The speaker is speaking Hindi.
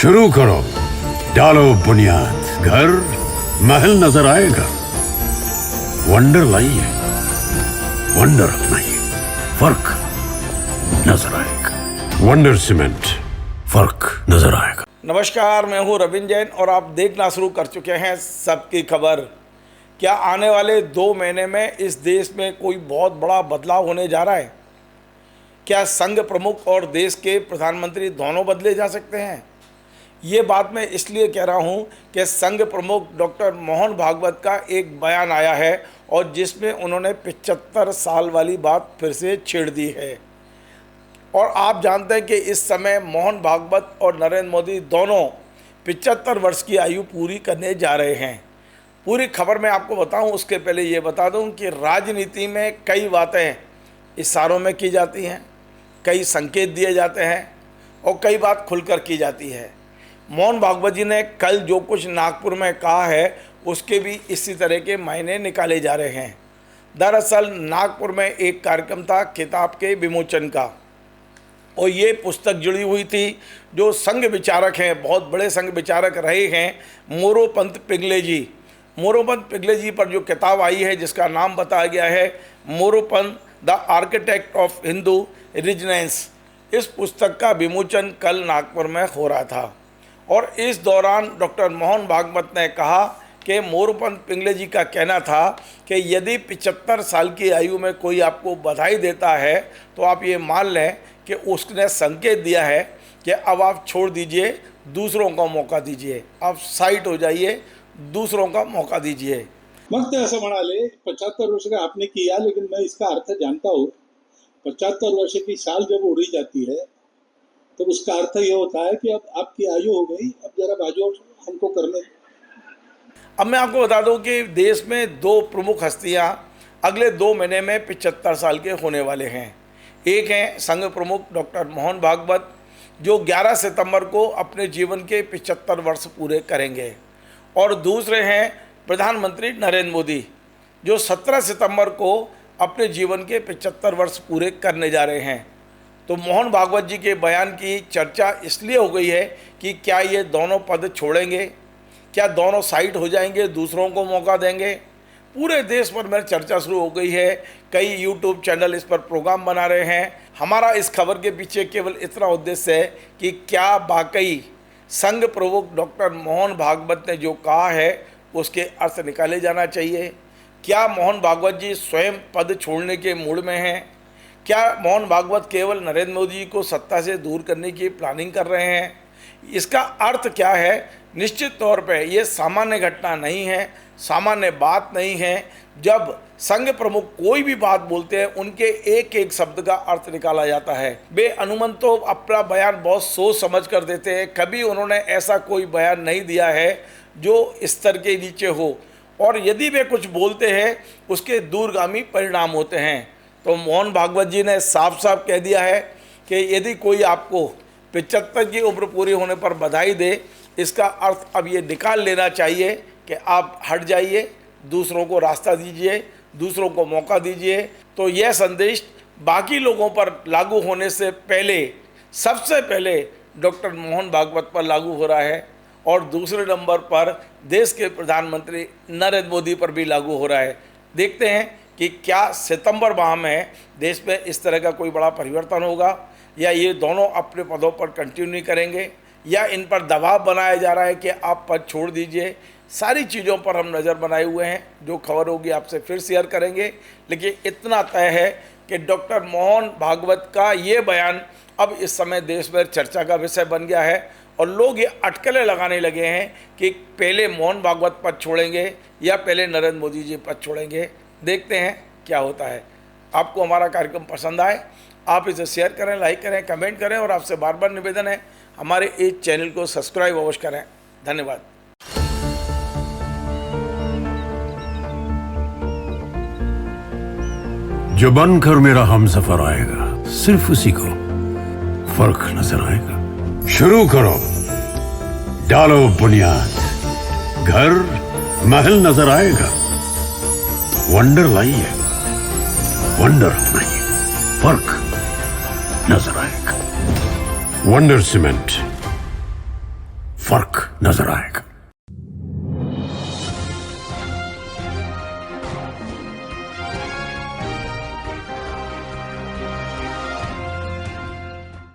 शुरू करो, डालो बुनियाद, घर महल नजर आएगा। वंडर लाइए, वंडर अपनाइए, फर्क नजर आएगा। वंडर सीमेंट, फर्क नजर आएगा। नमस्कार, मैं हूं रविंद्र जैन और आप देखना शुरू कर चुके हैं सबकी खबर। क्या आने वाले 2 महीने में इस देश में कोई बहुत बड़ा बदलाव होने जा रहा है? क्या संघ प्रमुख और देश के प्रधानमंत्री दोनों बदले जा सकते हैं? ये बात मैं इसलिए कह रहा हूँ कि संघ प्रमुख डॉक्टर मोहन भागवत का एक बयान आया है और जिसमें उन्होंने 75 साल वाली बात फिर से छेड़ दी है। और आप जानते हैं कि इस समय मोहन भागवत और नरेंद्र मोदी दोनों 75 वर्ष की आयु पूरी करने जा रहे हैं। पूरी खबर मैं आपको बताऊं उसके पहले ये बता दूं कि राजनीति में कई बातें इशारों में की जाती हैं, कई संकेत दिए जाते हैं और कई बात खुलकर की जाती है। मोहन भागवत जी ने कल जो कुछ नागपुर में कहा है उसके भी इसी तरह के मायने निकाले जा रहे हैं। दरअसल नागपुर में एक कार्यक्रम था किताब के विमोचन का और ये पुस्तक जुड़ी हुई थी जो संघ विचारक हैं, बहुत बड़े संघ विचारक रहे हैं मोरोपंत पिंगले जी। मोरोपंत पिंगले जी पर जो किताब आई है जिसका नाम बताया गया है Moropant the architect of Hindu resonance, इस पुस्तक का विमोचन कल नागपुर में हो रहा था। और इस दौरान डॉक्टर मोहन भागवत ने कहा कि मोरोपंत पिंगले जी का कहना था कि यदि 75 साल की आयु में कोई आपको बधाई देता है तो आप ये मान लें कि उसने संकेत दिया है कि अब आप छोड़ दीजिए, दूसरों को मौका दीजिए, आप साइड हो जाइए, दूसरों का मौका दीजिए। मग ते असं म्हणाले 75 वर्ष का आपने किया, लेकिन मैं इसका अर्थ जानता हूँ। 75 वर्ष की साल जब उड़ी जाती है तो उसका अर्थ ये होता है कि अब आपकी आयु हो गई, अब जरा बाजू हमको करने। अब मैं आपको बता दूं कि देश में 2 प्रमुख हस्तियां अगले 2 महीने में 75 साल के होने वाले हैं। एक हैं संघ प्रमुख डॉक्टर मोहन भागवत जो 11 सितंबर को अपने जीवन के 75 वर्ष पूरे करेंगे और दूसरे हैं प्रधानमंत्री नरेंद्र मोदी जो 17 सितंबर को अपने जीवन के 75 वर्ष पूरे करने जा रहे हैं। तो मोहन भागवत जी के बयान की चर्चा इसलिए हो गई है कि क्या ये दोनों पद छोड़ेंगे, क्या दोनों साइड हो जाएंगे, दूसरों को मौका देंगे। पूरे देश भर में चर्चा शुरू हो गई है, कई यूट्यूब चैनल इस पर प्रोग्राम बना रहे हैं। हमारा इस खबर के पीछे केवल इतना उद्देश्य है कि क्या वाकई संघ प्रमुख डॉक्टर मोहन भागवत ने जो कहा है उसके अर्थ निकाले जाना चाहिए। क्या मोहन भागवत जी स्वयं पद छोड़ने के मूड में हैं? क्या मोहन भागवत केवल नरेंद्र मोदी जी को सत्ता से दूर करने की प्लानिंग कर रहे हैं? इसका अर्थ क्या है? निश्चित तौर पे ये सामान्य घटना नहीं है, सामान्य बात नहीं है। जब संघ प्रमुख कोई भी बात बोलते हैं उनके एक एक शब्द का अर्थ निकाला जाता है। वे अनुमन तो अपना बयान बहुत सोच समझ कर देते हैं, कभी उन्होंने ऐसा कोई बयान नहीं दिया है जो स्तर के नीचे हो, और यदि वे कुछ बोलते हैं उसके दूरगामी परिणाम होते हैं। तो मोहन भागवत जी ने साफ साफ कह दिया है कि यदि कोई आपको 75 की उम्र पूरी होने पर बधाई दे, इसका अर्थ अब ये निकाल लेना चाहिए कि आप हट जाइए, दूसरों को रास्ता दीजिए, दूसरों को मौका दीजिए। तो यह संदेश बाकी लोगों पर लागू होने से पहले सबसे पहले डॉक्टर मोहन भागवत पर लागू हो रहा है और दूसरे नंबर पर देश के प्रधानमंत्री नरेंद्र मोदी पर भी लागू हो रहा है। देखते हैं कि क्या सितंबर माह में देश में इस तरह का कोई बड़ा परिवर्तन होगा या ये दोनों अपने पदों पर कंटिन्यू करेंगे या इन पर दबाव बनाया जा रहा है कि आप पद छोड़ दीजिए। सारी चीज़ों पर हम नज़र बनाए हुए हैं, जो खबर होगी आपसे फिर शेयर करेंगे। लेकिन इतना तय है कि डॉक्टर मोहन भागवत का ये बयान अब इस समय देश में चर्चा का विषय बन गया है और लोग ये अटकलें लगाने लगे हैं कि पहले मोहन भागवत पद छोड़ेंगे या पहले नरेंद्र मोदी जी पद छोड़ेंगे। देखते हैं क्या होता है। आपको हमारा कार्यक्रम पसंद आए आप इसे शेयर करें, लाइक करें, कमेंट करें और आपसे बार बार निवेदन है हमारे इस चैनल को सब्सक्राइब अवश्य करें। धन्यवाद। जो बनकर मेरा हमसफर आएगा सिर्फ उसी को फर्क नजर आएगा। शुरू करो, डालो बुनियाद, घर महल नजर आएगा। वंडर लाइए, वंडर अपनाइए, फर्क नजर आएगा। वंडर सीमेंट, फर्क नजर आएगा।